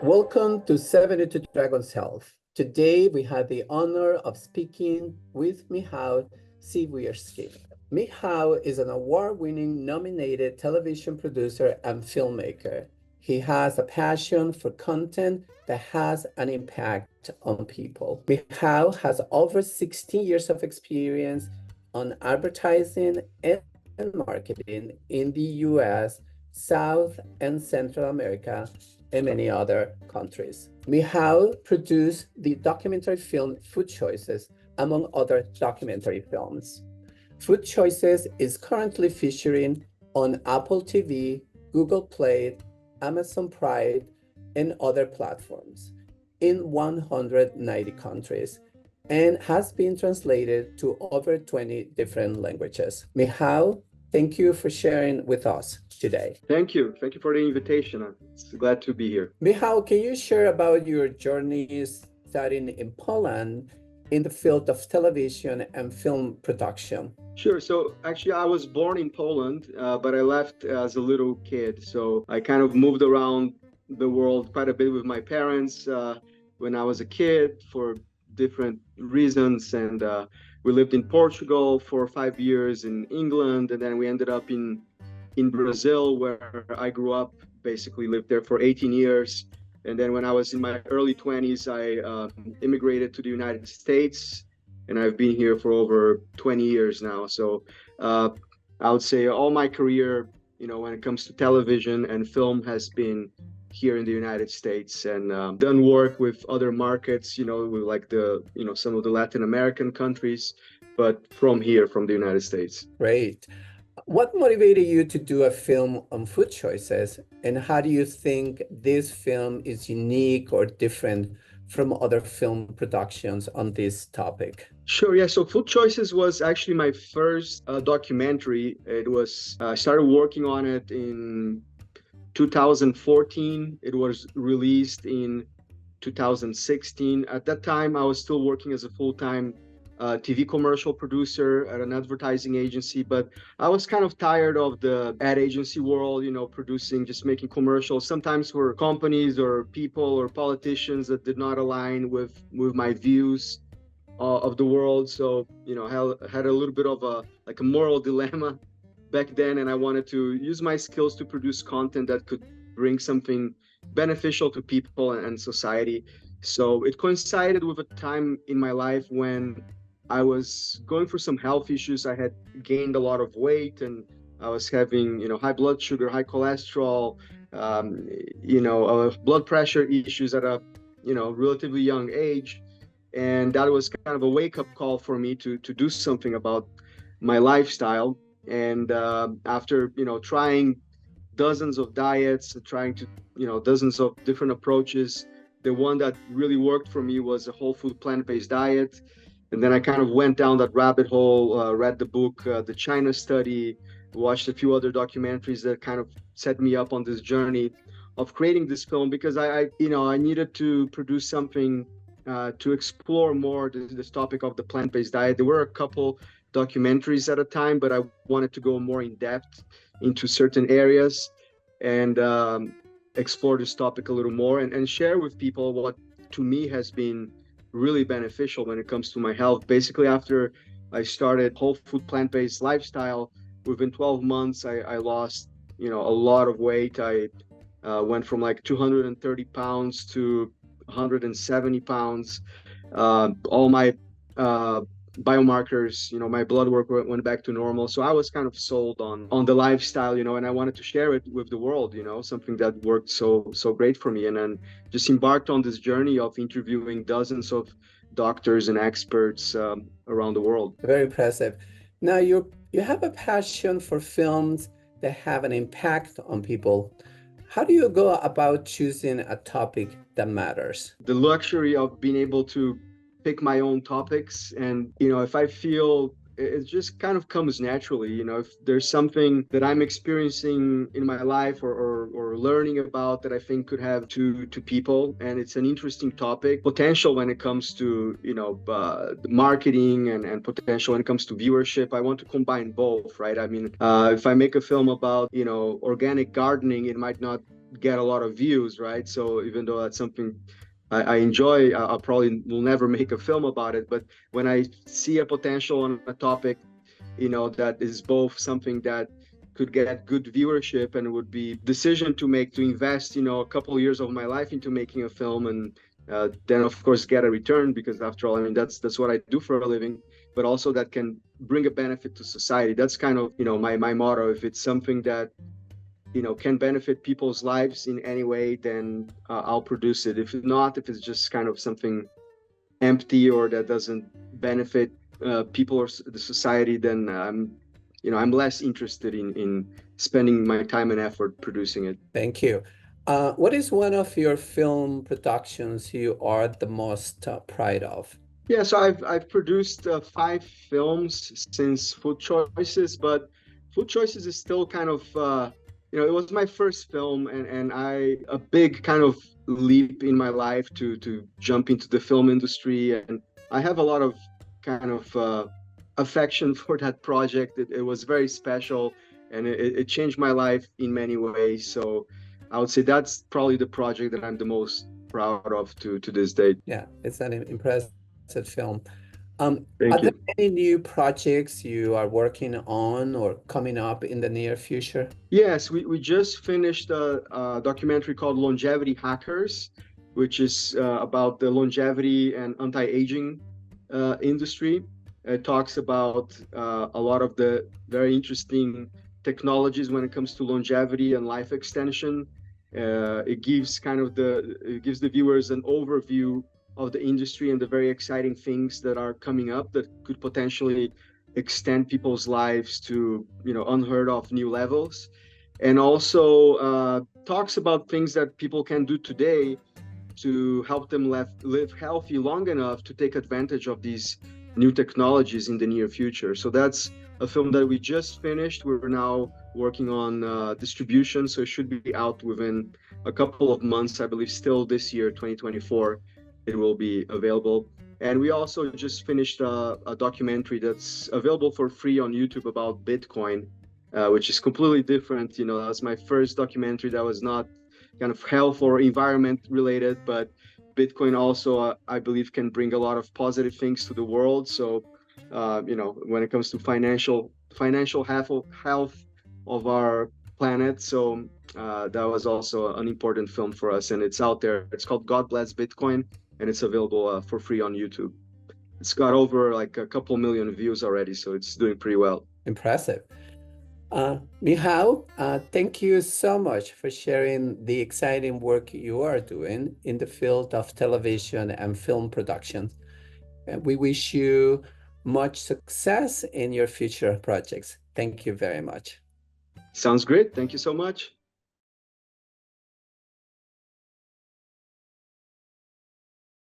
Welcome to 72 Dragons Health. Today we have the honor of speaking with Michal Siewierski. Michal is an award-winning nominated television producer and filmmaker. He has a passion for content that has an impact on people. Michal has over 16 years of experience on advertising and marketing in the US, South and Central America, and many other countries. Michal produced the documentary film Food Choices, among other documentary films. Food Choices is currently featuring on Apple TV, Google Play, Amazon Prime, and other platforms in 190 countries, and has been translated to over 20 different languages. Michal, thank you for sharing with us today. Thank you. Thank you for the invitation. I'm glad to be here. Michal, can you share about your journeys studying in Poland in the field of television and film production? Sure. So actually, I was born in Poland, but I left as a little kid. So I kind of moved around the world quite a bit with my parents when I was a kid for different reasons. And we lived in Portugal for 5 years, in England, and then we ended up in Brazil, where I grew up, basically lived there for 18 years. And then when I was in my early 20s, I immigrated to the United States, and I've been here for over 20 years now. So I would say all my career, when it comes to television and film, has been here in the United States, and done work with other markets, with like some of the Latin American countries, but from here, from the United States. Great. What motivated you to do a film on food choices, and how do you think this film is unique or different from other film productions on this topic? Sure, yeah. So Food Choices was actually my first documentary. I started working on it in 2014. It was released in 2016. At that time, I was still working as a full-time TV commercial producer at an advertising agency, but I was kind of tired of the ad agency world, producing, just making commercials, sometimes for companies or people or politicians that did not align with my views of the world. So, I had a little bit of a moral dilemma back then, and I wanted to use my skills to produce content that could bring something beneficial to people and society. So it coincided with a time in my life when I was going through some health issues. I had gained a lot of weight, and I was having, high blood sugar, high cholesterol, blood pressure issues at a, relatively young age. And that was kind of a wake-up call for me to do something about my lifestyle. And after, trying dozens of diets, trying to, dozens of different approaches, the one that really worked for me was a whole food plant-based diet. And then I kind of went down that rabbit hole, read the book, The China Study, watched a few other documentaries that kind of set me up on this journey of creating this film, because I needed to produce something to explore more this topic of the plant-based diet. There were a couple documentaries at a time, but I wanted to go more in depth into certain areas and explore this topic a little more and share with people what to me has been really beneficial when it comes to my health. Basically, after I started whole food plant-based lifestyle, within 12 months, I lost, a lot of weight. I went from like 230 pounds to 170 pounds. All my biomarkers, my blood work went back to normal. So I was kind of sold on the lifestyle, and I wanted to share it with the world, something that worked so great for me. And then just embarked on this journey of interviewing dozens of doctors and experts around the world. Very impressive. Now you have a passion for films that have an impact on people. How do you go about choosing a topic that matters? The luxury of being able to pick my own topics, and if I feel it just kind of comes naturally. If there's something that I'm experiencing in my life, or learning about, that I think could have to people, and it's an interesting topic, potential when it comes to marketing, and potential when it comes to viewership, I want to combine both, right? I mean, if I make a film about organic gardening, it might not get a lot of views, right? So even though that's something I enjoy, I probably will never make a film about it. But when I see a potential on a topic, that is both something that could get good viewership, and would be decision to make, to invest, a couple of years of my life into making a film, and then of course get a return, because after all, I mean, that's what I do for a living. But also that can bring a benefit to society. That's kind of my motto. If it's something that can benefit people's lives in any way, then I'll produce it. If not, if it's just kind of something empty, or that doesn't benefit people or the society, then I'm less interested in spending my time and effort producing it. Thank you. What is one of your film productions you are the most proud of? Yeah, so I've produced 5 films since Food Choices, but Food Choices is still kind of it was my first film, and I a big kind of leap in my life to jump into the film industry, and I have a lot of kind of affection for that project. It was very special, and it changed my life in many ways. So I would say that's probably the project that I'm the most proud of to this day. Yeah, it's an impressive film. Are Thank there you. any new projects you are working on or coming up in the near future? Yes, we just finished a documentary called Longevity Hackers, which is about the longevity and anti-aging industry. It talks about a lot of the very interesting technologies when it comes to longevity and life extension. It gives the viewers an overview of the industry and the very exciting things that are coming up that could potentially extend people's lives to unheard of new levels, and also talks about things that people can do today to help them live healthy long enough to take advantage of these new technologies in the near future. So that's a film that we just finished. We're now working on distribution, so it should be out within a couple of months. I believe still this year, 2024, it will be available. And we also just finished a documentary that's available for free on YouTube about Bitcoin, which is completely different. That was my first documentary that was not kind of health or environment related, but Bitcoin also, I believe, can bring a lot of positive things to the world. So, when it comes to financial health of our planet. So that was also an important film for us, and it's out there. It's called God Bless Bitcoin, and it's available for free on YouTube. It's got over like a couple million views already, so it's doing pretty well. Impressive. Michal, thank you so much for sharing the exciting work you are doing in the field of television and film production. And we wish you much success in your future projects. Thank you very much. Sounds great. Thank you so much.